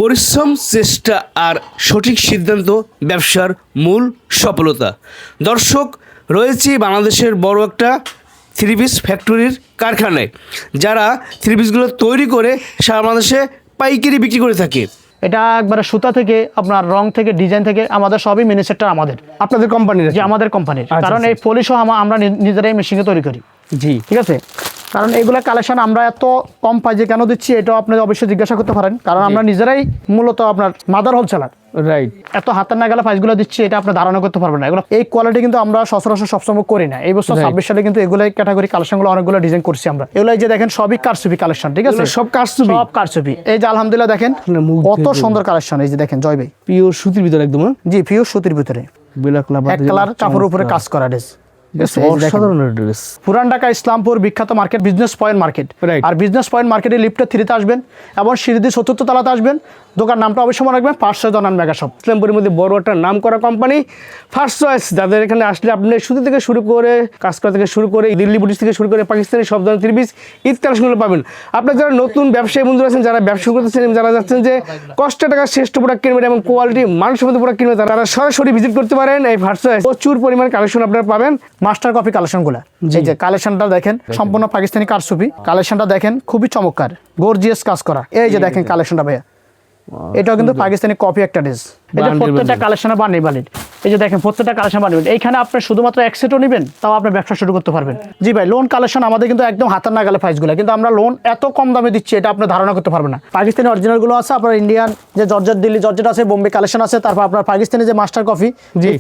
পরিশ্রম, চেষ্টা আর সঠিক সিদ্ধান্ত ব্যবসার মূল সফলতা। দর্শক, রয়েছে বাংলাদেশের বড় একটা থ্রি পিস ফ্যাক্টরির কারখানায়, যারা থ্রি পিসগুলো তৈরি করে সারা বাংলাদেশে পাইকারি বিক্রি করে থাকে। এটা একবারে সুতা থেকে আপনার রং থেকে ডিজাইন থেকে আমাদের সবই ম্যানুফ্যাকচার আমাদের, আপনাদের কোম্পানির? যে আমাদের কোম্পানির। কারণ এই পলিশও আমরা নিজেরাই মেশিনে তৈরি করি। জি, ঠিক আছে। কারণ এইগুলা কালেকশন আমরা এত কম প্রাইজে কেন দিচ্ছি এটা আপনি অবশ্যই জিজ্ঞাসা করতে পারেন। কারণ আমরা নিজেরাই মূলত আপনার মাদার হোলসেলার। রাইট। এত হাতের নাগালে প্রাইসগুলো দিচ্ছি এটা আপনি ধারণা করতে পারবেন না। এগুলো এই কোয়ালিটি কিন্তু আমরা সচরাচর সবসময় করি না। এই বছর 26 সালে কিন্তু এগুলো ক্যাটাগরি কালেকশনগুলো অনেকগুলো ডিজাইন করছি আমরা। এগুলো যে দেখেন সবই কারচুপি কালেকশন। ঠিক আছে, সব কারচুপি? সব কারচুপি। এই যে আলহামদুলিল্লাহ দেখেন কত সুন্দর কালেকশন। এই যে দেখেন জয় ভাই, পিওর সুতির ভিতরে একদম। জি, পিওর সুতির ভিতরে এক কালার কাপড়ের উপরে কাজ করা ড্রেস। পুরান ঢাকা ইসলামপুর বিখ্যাত মার্কেট বিজনেস পয়েন্ট মার্কেট। আর বিজনেস পয়েন্ট মার্কেটে লিফটে 3-তে আসবেন এবং সিঁড়ি 74 তলাতে আসবেন। দোকান নামটা অবশ্যই মনে রাখবেন, first choice online mega shop. ইসলামপুরের মধ্যে বড় একটা নাম করা কোম্পানি ফার্স্ট চয়েস, যাদের এখানে আসলে আপনি সুতি থেকে শুরু করে কাজ করা থেকে শুরু করে দিল্লি বুটিক থেকে শুরু করে পাকিস্তানি সব ধরনের থ্রি পিস ঈদ কালেকশনগুলো পাবেন। আপনার যারা নতুন ব্যবসায়ী বন্ধুরা আছেন, যারা ব্যবসা করতেছেন, যারা যাচ্ছেন যে কষ্টের টাকা শ্রেষ্ঠ প্রোডাক্ট কিনবেন এবং কোয়ালিটি মানসম্মত প্রোডাক্ট কিনবেন, তারা সরাসরি ভিজিট করতে পারেন এই ফার্স্ট চয়েস। প্রচুর পরিমাণ কালেকশন আপনারা পাবেন। মাস্টার কপি কালেকশনগুলো, এই যে কালেকশনটা দেখেন সম্পূর্ণ পাকিস্তানি কারচুপি। কালেকশনটা দেখেন খুবই চমৎকার, গর্জিয়াস কাজ করা। এই যে দেখেন কালেকশনটা ভাইয়া, এটাও কিন্তু পাকিস্তানি কপি একটা ড্রেস। এটা প্রত্যেকটা কালেকশনে বানি বালির। এই যে দেখেন প্রত্যেকটা কালেকশন বানি বালির। এইখানে আপনি শুধুমাত্র এক সেটও নেবেন, তাও আপনি ব্যবসা শুরু করতে পারবেন। জি ভাই, লোন কালেকশন আমাদের কিন্তু একদম হাতের নাগালে প্রাইসগুলো, কিন্তু আমরা লোন এত কম দামে দিচ্ছি এটা আপনি ধারণা করতে পারবেন না। পাকিস্তানি অরিজিনালগুলো আছে, আপনার ইন্ডিয়ান যে জর্জেট, দিল্লি জর্জেট আছে, বোম্বে কালেকশন আছে, তারপর আপনার পাকিস্তানি যে মাস্টার কফি,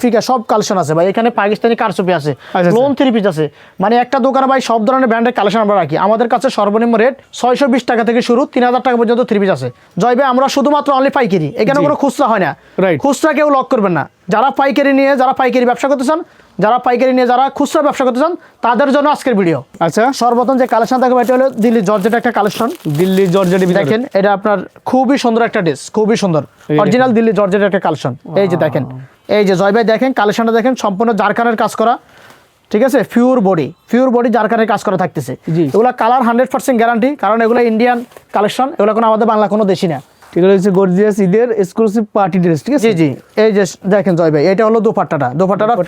ফিকা সব কালেকশন আছে ভাই। এখানে পাকিস্তানি কারচুপি আছে, লোন থ্রি পিস আছে। মানে একটা দোকানে ভাই সব ধরনের ব্র্যান্ডের কালেকশন আমরা রাখি। আমাদের কাছে সর্বনিম্ন রেট 620 টাকা থেকে শুরু, 3000 টাকা পর্যন্ত থ্রি পিস আছে। জয় ভাই, আমরা শুধুমাত্র অনলি পাইকারি, এখানে কোনো খুচরা হয় না। খুচরা কেউ লক করবেন না। যারা পাইকারি নিয়ে, যারা পাইকারি ব্যবসা করতে চান, যারা পাইকারি নিয়ে যারা খুচরা ব্যবসা করতে চান, তাদের জন্য আজকের ভিডিও। আচ্ছা, সর্বপ্রথম যে কালেকশন দেখো এটা হলো দিল্লি জর্জেট একটা কালেকশন। দিল্লি জর্জেট দেখেন, এটা আপনার খুবই সুন্দর একটা ড্রেস, খুবই সুন্দর অরিজিনাল দিল্লি জর্জেট একটা কালেকশন। এই যে দেখেন, এই যে জয় ভাই দেখেন কালেকশনটা দেখেন, সম্পূর্ণ জারকানের কাজ করা। ঠিক আছে, পিওর বডি জারকানের কাজ করা থাকতেছে। এগুলো কালার 100% গ্যারান্টি, কারণ এগুলো ইন্ডিয়ান কালেকশন, এগুলো কোনো আমাদের বাংলা কোনো দেশি না। এগুলো হচ্ছে গর্জিয়াস ঈদের এক্সক্লুসিভ পার্টি ড্রেস। ঠিক আছে, জি, এই যে দেখেন জয় ভাই, এটা হলো দোপাট্টাটা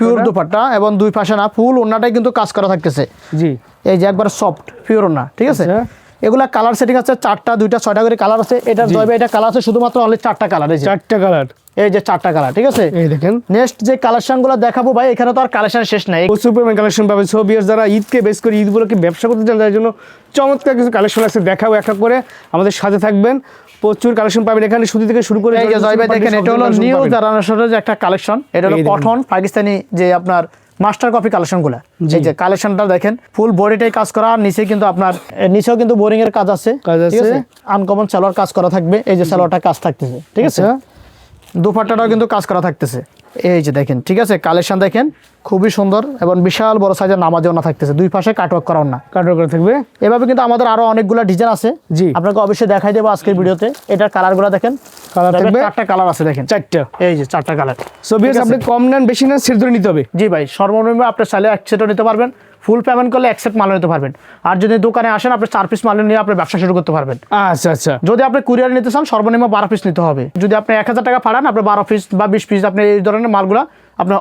পিওর দোপাট্টা, এবং দুই পাশে না ফুল ওন্নাটাই কিন্তু কাজ করা থাকতেছে। জি, এই যে একবার সফট পিওর ওন্না। ঠিক আছে, এগুলা কালার সেটিং আছে 4টা, 2টা, 6টা করে কালার আছে। এটা জয় ভাই, এটা কালার আছে শুধুমাত্র অনলি 4টা কালার। এই যে 4টা কালার, এই যে 4টা কালার। ঠিক আছে, এই দেখেন নেক্সট যে কালেকশনগুলো দেখাবো ভাই, এখানে তো আর কালেকশন শেষ নাই, প্রচুর পরিমাণ কালেকশন পাবে। ছবির যারা ঈদকে বেস করে ঈদগুলোকে ব্যবসা করতে চান, তার জন্য চমৎকার কিছু কালেকশন আছে, দেখাবো এক এক করে, আমাদের সাথে থাকবেন। প্রচুর কালেকশন পাবেন এখানে, সুতি থেকে শুরু করে। এই যে জয় ভাই দেখেন, এটা হলো নিউ জারানাশরের যে একটা কালেকশন। এটা হলো কটন পাকিস্তানি যে আপনার মাস্টার কপি কালেকশনগুলো। এই যে কালেকশনটা দেখেন, ফুল বডিটাই কাজ করা, আর নিচে কিন্তু আপনার নিচেও কিন্তু বোরিং এর কাজ আছে। ঠিক আছে, আনকমন সালোয়ার কাজ করা থাকবে। এই যে সালোয়ারটা কাজ থাকতেছে। ঠিক আছে, দুপাট্টাটাও কিন্তু কাজ করা থাকতেছে। এই যে দেখেন, ঠিক আছে, কালেকশন দেখেন খুবই সুন্দর এবং বিশাল বড় সাইজের নামাজও না থাকতেছে, দুই পাশে কাটওয়ার্ক করা না, কাটওয়ার্ক করা থাকবে। এভাবে কিন্তু আমাদের আরো অনেকগুলো ডিজাইন আছে। জি, আপনাকে অবশ্যই দেখাই দেবো আজকের ভিডিওতে। এটার কালারগুলো দেখেন, কালার থাকবে 4টা কালার আছে। দেখেন 4টা, এই যে 4টা কালার। সো বিয়ার্স, আপনি কম নেন বেশি নেন সেট ধরে নিতে হবে। জি ভাই, সর্বনিম্ন আপনি চাইলে এক সেটও নিতে পারবেন, ফুল পেমেন্ট করলে এক সেট মাল নিতে পারবেন। আর যদি দোকানে আসেন, আপনি 4 পিস মাল নিয়ে আপনি ব্যবসা শুরু করতে পারবেন। আচ্ছা আচ্ছা, যদি আপনি কুরিয়ার নিতে চান, সর্বনিম্ন 12 পিস নিতে হবে। যদি আপনি 1000 টাকা পাঠান, আপনি 12 পিস বা 20 পিস আপনি এই ধরনের মালগুলো আপনার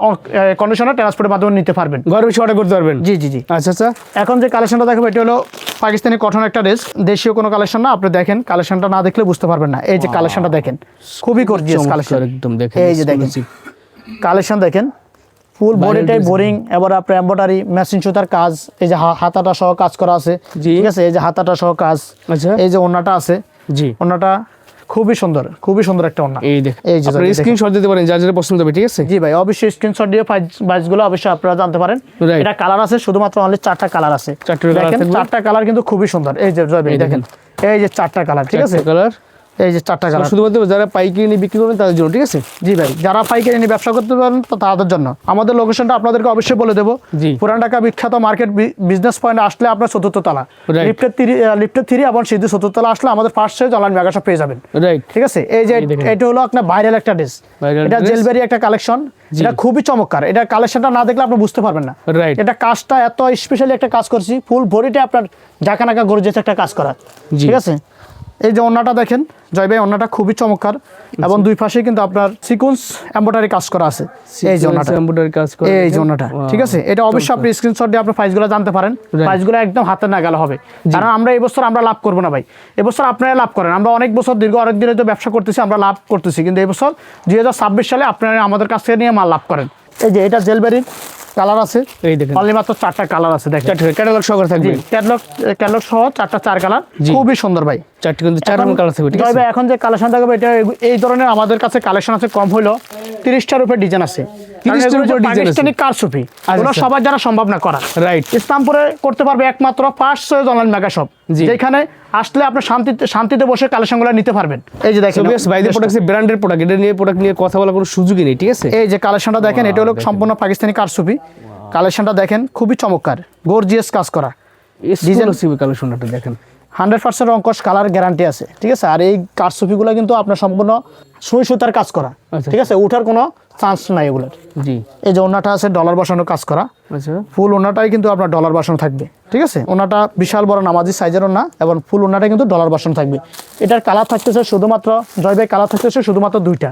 কন্ডিশনার ট্রান্সপোর্টের মাধ্যমে নিতে পারবেন, ঘরে বসে অর্ডার করতে পারবেন। জি জি জি। আচ্ছা আচ্ছা, এখন যে কালেকশনটা দেখবেন, এটা হলো পাকিস্তানি কটন একটা ড্রেস, দেশীয় কোনো কালেকশন না। আপনি দেখেন, কালেকশনটা না দেখলে বুঝতে পারবেন না। এই যে কালেকশনটা দেখেন, খুবই গর্জিয়াস কালেকশন একদম। দেখেন, এই যে দেখেন কালেকশন দেখেন, ফুল বডিটাই বোরিং, এবার আপনার এমব্রয়ডারি মেশিন সুতার কাজ। এই যে হাতাটা সহ কাজ করা আছে। ঠিক আছে, এই যে হাতাটা সহ কাজ। আচ্ছা, এই যে ওন্নাটা আছে। জি, ওন্নাটা খুবই সুন্দর একটা ওন্না। এই দেখেন, এই যে আপনি স্ক্রিনশট দিতে পারেন যার যেটা পছন্দ হবে। ঠিক আছে, জি ভাই, অবশ্যই স্ক্রিনশট দিয়ে প্রাইসগুলো অবশ্যই আপনারা জানতে পারেন। এটা কালার আছে শুধুমাত্র অনলি 4টা কালার আছে। দেখেন 4টা কালার কিন্তু খুবই সুন্দর। এই যে জয় ভাই দেখেন, এই যে 4টা কালার। ঠিক আছে, কালার এই যে 4টা কালার শুধুমাত্র যারা পাইকারি নিয়ে বিক্রি করবেন তাদের জন্য। ঠিক আছে, জি ভাই, যারা পাইকারি নিয়ে ব্যবসা করতে পারেন তো তাদের জন্য। আমাদের লোকেশনটা আপনাদেরকে অবশ্যই বলে দেবো। পুরান ঢাকা বিখ্যাত মার্কেট বিজনেস পয়েন্ট আসলে আপনার 4th তলা, লিফটের 3 এবং সিদ্ধি 4th তলা আসলে আমাদের first choice online mega shop পেয়ে যাবেন। ঠিক আছে, এই যে এটা হলো আপনার ভাইরাল একটা ড্রেস, এটা জেলবেরি একটা কালেকশন। এটা খুবই চমৎকার। এটা কালেকশনটা না দেখলে আপনি বুঝতে পারবেন না। এটা কাজটা এত স্পেশালি একটা কাজ করছি, ফুল বডিতে আপনার ঝাঁকানাকা গর্জিয়াস একটা কাজ করা। ঠিক আছে, এই যে ওন্নাটা দেখেন জয় ভাই, ওন্নাটা খুবই চমৎকার এবং দুই পাশে কিন্তু আপনার সিকোয়েন্স এমব্রয়ডারি কাজ করা আছে। এই যে ওন্নাটা, এমব্রয়ডারি কাজ করা, এই যে ওন্নাটা, ঠিক আছে। এটা অবশ্যই আপনি স্ক্রিনশট দিয়ে আপনার প্রাইসগুলো জানতে পারেন। প্রাইসগুলো একদম হাতে নাগালে হবে, কারণ আমরা এই বছর আমরা লাভ করবো না ভাই, এবছর আপনারা লাভ করেন। আমরা অনেক বছর দীর্ঘ অনেক দিনের তো ব্যবসা করতেছি, আমরা লাভ করতেছি, কিন্তু এই বছর 2026 সালে আপনারা আমাদের কাছ থেকে নিয়ে মাল লাভ করেন। এই যে এটা জেলবেরির কালার আছে, এই দেখেন অনলি মাত্র 4টা কালার আছে, দেখেন ক্যাটালগ সহকারে থাকবে, ক্যাটালগ সহ 4টা 4 কালার, খুবই সুন্দর ভাই। 4টি কিন্তু 4 রকম কালার থাকবে, ঠিক আছে। এখন যে কালেকশন থাকবে এটা এই ধরনের আমাদের কাছে কালেকশন আছে কম হলো 30টার উপরে ডিজাইন আছে, 30টার উপরে ডিজাইন আছে, পাকিস্তানি কারচুপি, এগুলো সবার দ্বারা সম্ভব না করা। রাইট, ইসলামপুরে করতে পারবে একমাত্র first choice online mega shop, যেখানে আসলে আপনি শান্তিতে বসে কালেকশনগুলো নিতে পারবেন। এই যে দেখেন বাইরে প্রোডাক্ট, ব্র্যান্ডের প্রোডাক্ট, এটা নিয়ে প্রোডাক্ট নিয়ে কথা বলার কোনো সুযোগই নেই, ঠিক আছে। এই যে কালেকশনটা দেখেন, এটা হলো সম্পূর্ণ পাকিস্তানি কারচুপি। কালেকশনটা দেখেন খুবই চমৎকার, গর্জিয়াস কাজ করা ডিজাইন কালেকশনটা দেখেন, 100% রংকশ কালার গ্যারান্টি আছে, ঠিক আছে। আর এই কারচুপিগুলো কিন্তু আপনার সম্পূর্ণ সুই সুতার কাজ করা, ঠিক আছে, উঠার কোনো চান্স নাই এগুলোর। জি, এই যে ওনাটা আছে ডলার বসানো কাজ করা, আচ্ছা, ফুল ওনাটাই কিন্তু আপনার ডলার বসানো থাকবে, ঠিক আছে। ওনাটা বিশাল বড় নামাজি সাইজের ওনা এবং ফুল ওনাটা কিন্তু ডলার বসানো থাকবে। এটার কালার থাকতেছে শুধুমাত্র জয় ভাই, কালার থাকতেছে শুধুমাত্র দুইটা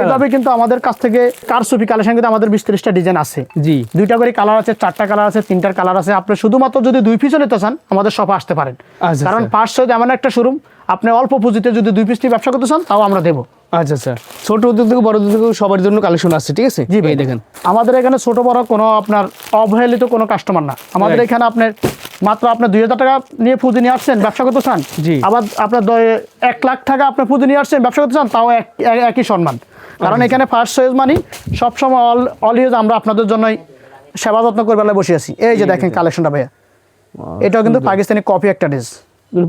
এইভাবে কিন্তু আমাদের কাছ থেকে কারচুপি কালেকশন কিন্তু আমাদের 20-30টা ডিজাইন আছে। জি, 2টা করে কালার আছে, 4টা কালার আছে, 3টার কালার আছে। আপনি শুধুমাত্র যদি 2 পিসও নিতে চান আমাদের শপে আসতে পারেন, কারণ ফার্স্ট চয়েস এমন একটা শোরুম, আপনি অল্প পুঁজিতে যদি 2 পিস ব্যবসা করতে চান তাও আমরা দেবো। আচ্ছা আচ্ছা, ছোট উদ্যোগ থেকে বড় উদ্যোগ থেকে সবার জন্য কালেকশন আছে, ঠিক আছে। জি ভাই, দেখেন আমাদের এখানে ছোট বড় কোনো আপনার অবহেলিত কোনো কাস্টমার না। আমাদের এখানে আপনার মাত্র আপনার 2000 টাকা নিয়ে পুঁজি নিয়ে আসছেন ব্যবসা করতে চান, আবার আপনার 1 লাখ টাকা আপনার পুঁজি নিয়ে আসছেন ব্যবসা করতে চান, তাও একই সম্মান। কারণ এখানে ফার্স্ট চয়েস মানি সবসময় অলওয়েজ আমরা আপনাদের জন্যই সেবা যত্ন করে বেলায় বসে আছি। এই যে দেখেন কালেকশনটা ভাইয়া, এটাও কিন্তু পাকিস্তানি কপি একটা ড্রেস,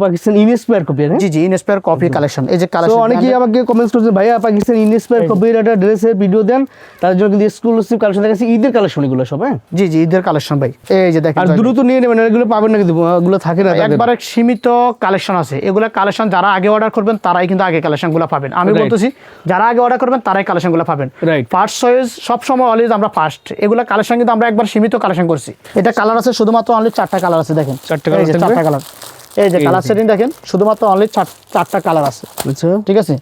পাকিস্তান ইনস্পায়ার কপি, জি জি ইনস্পায়ার কপি কালেকশন। এই যে কালেকশন অনেকেই আমাকে কমেন্টস করছে, ভাইয়া পাকিস্তান ইনস্পায়ার কপির একটা ড্রেসের ভিডিও দেন, তার জন্য কিন্তু এক্সক্লুসিভ কালেকশন দেখাচ্ছি, ঈদের কালেকশন এগুলো সব। হ্যাঁ জি জি ঈদের কালেকশন ভাই। এই যে দেখেন, আর দ্রুত নিয়ে নেবেন, এগুলো পাবেন না, কিন্তু এগুলো থাকে না, একবারে সীমিত কালেকশন আছে। এগুলা কালেকশন যারা আগে অর্ডার করবেন তারাই কিন্তু আগে কালেকশনগুলো পাবেন। আমি বলতেছি যারা আগে অর্ডার করবেন তারাই কালেকশনগুলো পাবেন। রাইট, ফার্স্ট চয়েস সবসময় অলওয়েজ আমরা ফার্স্ট। এগুলা কালেকশন কিন্তু আমরা একবার সীমিত কালেকশন করছি। এটা কালার আছে শুধুমাত্র অনলি 4টা কালার আছে, দেখেন 4টা কালার। এই যে কালার সেটিং দেখেন, শুধুমাত্র অনলি 4টা কালার আছে, আচ্ছা, ঠিক আছে।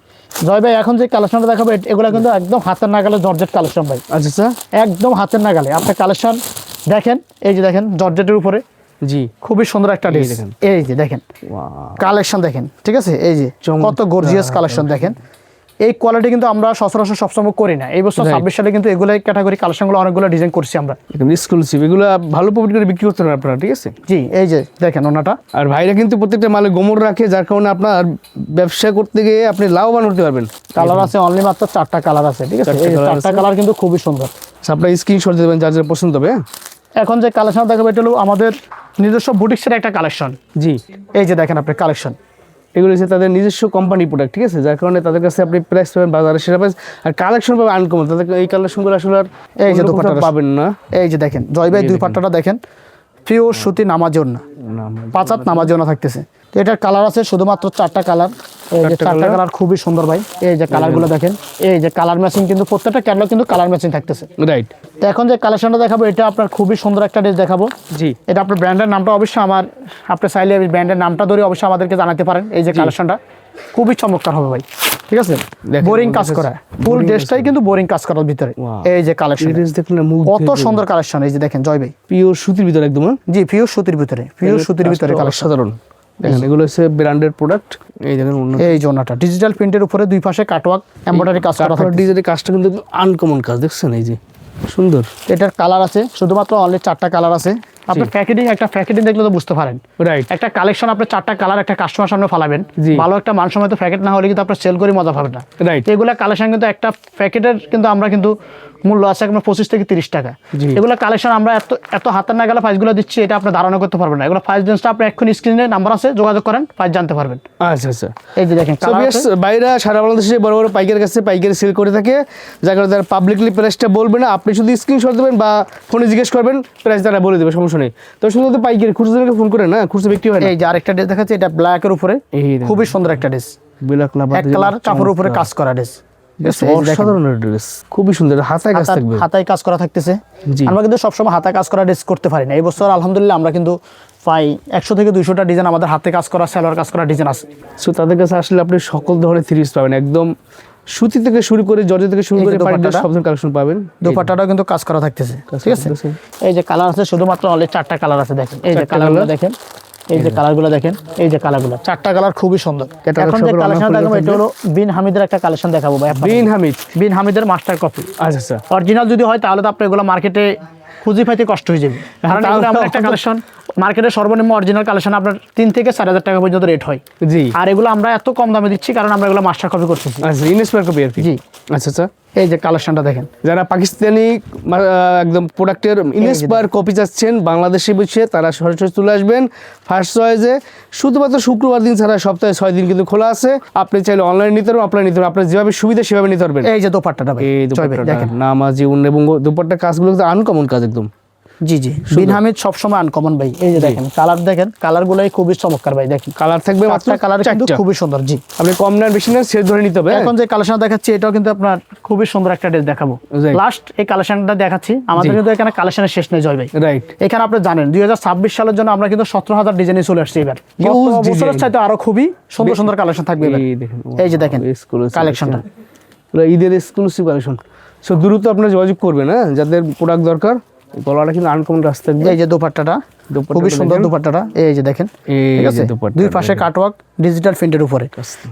জয় ভাই এখন যে কালেকশনটা দেখাবো এগুলো কিন্তু একদম হাতের নাগালে জর্জেট কালেকশন ভাই। আচ্ছা, একদম হাতের নাগালে আপনার কালেকশন দেখেন। এই যে দেখেন জর্জেটের উপরে, জি খুবই সুন্দর একটা ড্রেস। এই যে দেখেন কালেকশন দেখেন, ঠিক আছে। এই যে কত গর্জিয়াস কালেকশন দেখেন। এই কোয়ালিটি কিন্তু আমরা সচরাচর সবসময় করি না। এই বছর 26 সালে কিন্তু এগুলো ক্যাটাগরি কালেকশনগুলো অনেকগুলো ডিজাইন করছি আমরা, এক্সক্লুসিভ, এগুলো ভালো প্রফিট করে বিক্রি করতে পারেন আপনারা, ঠিক আছে। জি এই যে দেখেন ওনাটা। আর ভাইরা কিন্তু প্রত্যেকটা মালে গোমর রাখে, যার কারণে আপনার ব্যবসা করতে গিয়ে আপনি লাভবান হতে পারবেন। কালার আছে অনলি মাত্র 4টা কালার আছে, ঠিক আছে। এই 4টা কালার কিন্তু খুবই সুন্দর, আপনারা স্ক্রিনশট দেবেন যার যার পছন্দ হবে। এখন যে কালেকশন দেখাবো এটা হলো আমাদের নিজস্ব বুটিক্সের একটা কালেকশন। জি, এই যে দেখেন আপনি কালেকশন, এগুলো হচ্ছে তাদের নিজস্ব কোম্পানি প্রোডাক্ট, ঠিক আছে, যার কারণে তাদের কাছে আপনি প্রাইস পাবেন বাজারে সেরা প্রাইস, আর কালেকশন পাবেন আনকমন। তাদের এই কালেকশনগুলো আসলে আর এই যে দুপাট্টা পাবেন না। এই যে দেখেন জয় ভাই দুই পাট্টাটা দেখেন, পিওর সুতি নামাজের না, 5 হাত নামাজের না থাকতেছে। তো এটার কালার আছে শুধুমাত্র 4টা কালার। এই যে 4টা কালার খুবই সুন্দর ভাই। এই যে কালারগুলো দেখেন, এই যে কালার ম্যাচিং কিন্তু প্রত্যেকটা ক্যাটালগ কিন্তু কালার ম্যাচিং থাকতেছে। রাইট, তো এখন যে কালেকশনটা দেখাবো এটা আপনার খুবই সুন্দর একটা ড্রেস দেখাবো। জি, এটা আপনার ব্র্যান্ডের নামটা অবশ্যই আপনি চাইলে ব্র্যান্ডের নামটা ধরে অবশ্যই আমাদেরকে জানাতে পারেন। এই যে কালেকশনটা খুবই চমৎকার হবে ভাই, ঠিক আছে। বোরিং কাজ করা, ফুল ড্রেসটাই কিন্তু বোরিং কাজ করার ভিতরে। এই যে কালেকশন কত সুন্দর কালেকশন। এই যে দেখেন জয় ভাই, পিওর সুতির ভিতরে একদম, জি পিওর সুতির ভিতরে, পিওর সুতির ভিতরে কালেকশন। সাধারণ দেখেন, এগুলো হচ্ছে ব্র্যান্ডের প্রোডাক্ট। এই দেখেন এই জোনাটা ডিজিটাল প্রিন্টের উপরে দুই পাশে কাটওয়ার্ক এমব্রয়ডারি কাজ করা থাকে। ডিজিটাল কাজটা কিন্তু আনকমন কাজ, দেখছেন এই যে সুন্দর। এটার কালার আছে শুধুমাত্র অনলি 4টা কালার আছে। আপনি প্যাকেটিং দেখলে তো বুঝতে পারেন। রাইট, একটা কালেকশন আপনি 4টা কালার একটা কাস্টমার সামনে ফলাবেন, ভালো একটা মানসম্মত প্যাকেট না হলে কিন্তু আপনার সেল করে মজা পাবেন না। রাইট, এগুলা কালেকশন কিন্তু একটা প্যাকেটের কিন্তু আমরা কিন্তু মূল্য আছে আপনার 25 থেকে 30 টাকা। এগুলো কালেকশন আমরা এত হাতের না গেলে প্রাইসগুলো দিচ্ছি, এটা আপনি ধারণা করতে পারবেন না। এগুলো প্রাইস রেঞ্জটা আপনি এক্ষুনি স্ক্রিনে নাম্বার আছে, যোগাযোগ করেন, প্রাইস জানতে পারবেন। আচ্ছা আচ্ছা। এই যে দেখেন বাইরে সারা বাংলাদেশে বড় বড় পাইকারের কাছে পাইকারি সেল করে থাকে, যার কারণে তারা পাবলিকলি প্রাইসটা বলবে না। আপনি শুধু স্ক্রিনশট দেবেন বা ফোনে জিজ্ঞেস করবেন, প্রাইস তারা বলে দেবে, সমস্যা নেই। তো শুধু তো পাইকারি, খুচরোকে ফোন করেন না, খুচরো বিক্রি হয় না। এই যে আরেকটা ড্রেস দেখাচ্ছে, এটা ব্ল্যাকের উপরে খুবই সুন্দর একটা ড্রেস, ব্ল্যাক এক কালার কাপড়ের উপরে কাজ করা ড্রেস, অসাধারণ ড্রেস, খুবই সুন্দর, হাতায় কাজ থাকবে, হাতায় কাজ করা থাকতেছে। আমরা কিন্তু সবসময় হাতায় কাজ করা ড্রেস করতে পারি না। এই বছর আলহামদুলিল্লাহ আমরা কিন্তু প্রায় 100 থেকে 200টা ডিজাইন আমাদের হাতে কাজ করা, সালোয়ার কাজ করা ডিজাইন আছে। সো তাদের কাছে আসলে আপনি সকল ধরনের থ্রি পিস পাবেন, একদম সুতি থেকে শুরু করে জর্জেট থেকে শুরু এই যে করে পার্টি দোপাট্টাটা। সব ধরনের কালেকশন পাবেন। দোপাট্টাটাও কিন্তু কাজ করা থাকতেছে, ঠিক আছে। করতেছে। এই যে কালার আছে শুধুমাত্র অনলি 4টা কালার আছে, দেখেন এই যে 4টা কালারগুলো colour। দেখেন, এই যে কালারগুলো দেখেন, এই যে কালারগুলো 4টা কালার খুবই সুন্দর। Catalog এখন যে সব কালেকশন রান্না দেখাবো করলে এটা হলো বিন হামিদের একটা কালেকশন দেখাবো ভাই আপনাদের। বিন হামিদ, বিন হামিদের মাস্টার কপি। আচ্ছা আচ্ছা। অরিজিনাল যদি হয় তাহলে তো আপনি এগুলো মার্কেটে খুঁজে পাইতে কষ্ট হয়ে যাবে, কারণ তাও- এগুলো এমন একটা কালেকশন মার্কেটে সর্বনিম্ন অরিজিনাল কালেকশন আপনার 3 থেকে 4,000 টাকা পর্যন্ত রেট হয়। জি আর এগুলো আমরা এত কম দামে দিচ্ছি কারণ আমরা এগুলো মাস্টার কপি করতেছি। আচ্ছা, ইনস্পায়ার কপি আর কি। জি। আচ্ছা আচ্ছা। এই যে কালেকশনটা দেখেন, যারা পাকিস্তানি একদম প্রোডাক্টের ইনস্পায়ার কপি চাচ্ছেন বাংলাদেশে বসে, তারা সরাসরি চলে আসবেন ফার্স্ট চয়েসে। শুধুমাত্র শুক্রবার দিন ছাড়া সপ্তাহে 6 দিন কিন্তু খোলা আছে। আপনি চাইলে অনলাইন নিতে পারবেন, অফলাইন নিতে পারবেন, আপনার যেভাবে সুবিধা সেভাবে নিতে পারবেন। এই যে দোপাট্টাটা ভাই, এই জয় ভাই, দুপাট্টাটা দেখেন। নামাজি উন এবং দুপাট্টার কাজগুলো কিন্তু আনকমন কাজ একদম। জি জি, বিন হামিদ সবসময় আনকমন ভাই। এই যে দেখেন কালার, দেখেন কালারগুলোই খুবই চমৎকার ভাই, দেখেন কালার থাকবে মাত্র পাঁচটা কালার কিন্তু 4টা। খুবই সুন্দর। জি, আপনি কম নেন বেশি নেন সেট ধরে নিতে হবে। এখন যে কালেকশন দেখাচ্ছি এটাও কিন্তু আপনার খুবই সুন্দর একটা ড্রেস দেখাবো। Right. লাস্ট এই কালেকশনটা দেখাচ্ছি, আমাদের জি। কিন্তু এখানে কালেকশনের শেষ নেই জয় ভাই। রাইট। এখানে আপনি জানেন 2026 সালের জন্য আমরা কিন্তু 17,000 ডিজাইনে চলে আসছি এবার। Huge গত বছরের design। চাইতে আরো খুবই সুন্দর সুন্দর কালেকশন থাকবে এবার। এই দেখেন, এই যে দেখেন exclusive কালেকশনটা। পুরো ঈদের এক্সক্লুসিভ কালেকশন। সো দ্রুত আপনারা যোগাযোগ করবেন, হ্যাঁ, যাদের প্রোডাক্ট দরকার। গলাটা কিন্তু আনকমন রাস্তা থাকবে। এই যে দোপাট্টাটা দোপাট্টাটা খুবই সুন্দর দেখেন। দোপাট্টাটা, এই যে দেখেন, এই ঠিক যে আছে, দোপাট্টাটা দুই পাশে দেখেন। কাটওয়ার্ক ডিজিটাল প্রিন্টের উপরে।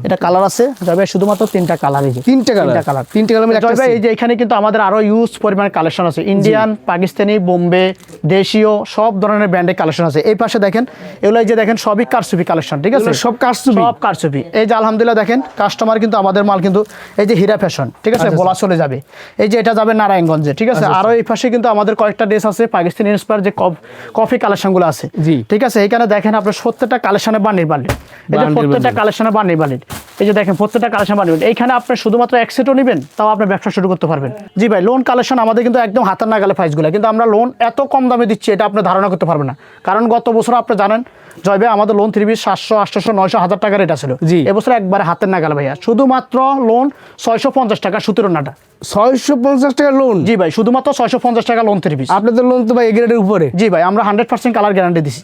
এটা কালার আছে যাবে শুধুমাত্র 3টা কালার। এই যে 3টা কালার, 3টা কালার, 3টা কালার জয় ভাই, এই যে এখানে কিন্তু আমাদের আরো ইউজ পরিমাণ কালেকশন আছে, ইন্ডিয়ান, পাকিস্তানি, বোম্বে, দেশীয় সব ধরনের ব্র্যান্ডের কালেকশন আছে। এই পাশে দেখেন এগুলো, এই যে দেখেন সবই কারচুপি কালেকশন, ঠিক আছে, সব কারচুপি। সব কারচুপি। এই যে আলহামদুলিল্লাহ দেখেন কাস্টমার কিন্তু আমাদের মাল কিন্তু এই যে হীরা ফ্যাশন, ঠিক আছে, বলা চলে যাবে। এই যে এটা যাবে নারায়ণগঞ্জে, ঠিক আছে। আরো এই পাশে কিন্তু আমাদের কয়েকটা ড্রেস আছে পাকিস্তানি ইন্সপায়ার যে কফি কালেকশনগুলো আছে, জি। ঠিক আছে। এখানে দেখেন আপনার 70টা কালেকশনে বান্ডিল বান্ডিল, এই যে বান্ডিল প্রত্যেকটা বান্ডিল। কালেকশনে বান্ডিল বান্ডিল, এই যে দেখেন প্রত্যেকটা কালেকশন বান্ডিল। এইখানে আপনি শুধুমাত্র এক সেটও নেবেন তাও আপনার ব্যবসা শুরু করতে পারবেন। জি ভাই, লোন কালেকশন আমাদের কিন্তু একদম হাতের নাগালে প্রাইসগুলো, কিন্তু আমরা লোন এত কম দামে দিচ্ছি এটা আপনি ধারণা করতে পারবেন না। কারণ গত বছর আপনি জানেন জয় ভাই আমাদের লোন 3 পিস 700, 800, 900, 1000 টাকা রেট ছিল। জি। এবছর একবারে হাতের নাগালে ভাইয়া, শুধুমাত্র লোন 650 টাকা, 17 নাটা। 650 টাকা লোন। জি ভাই, শুধুমাত্র 650 টাকা লোন 3 পিস। আপনাদের লোন তো ভাই এ গ্রেডের উপরে। জি ভাই, আমরা 100% কালার গ্যারান্টি দিছি।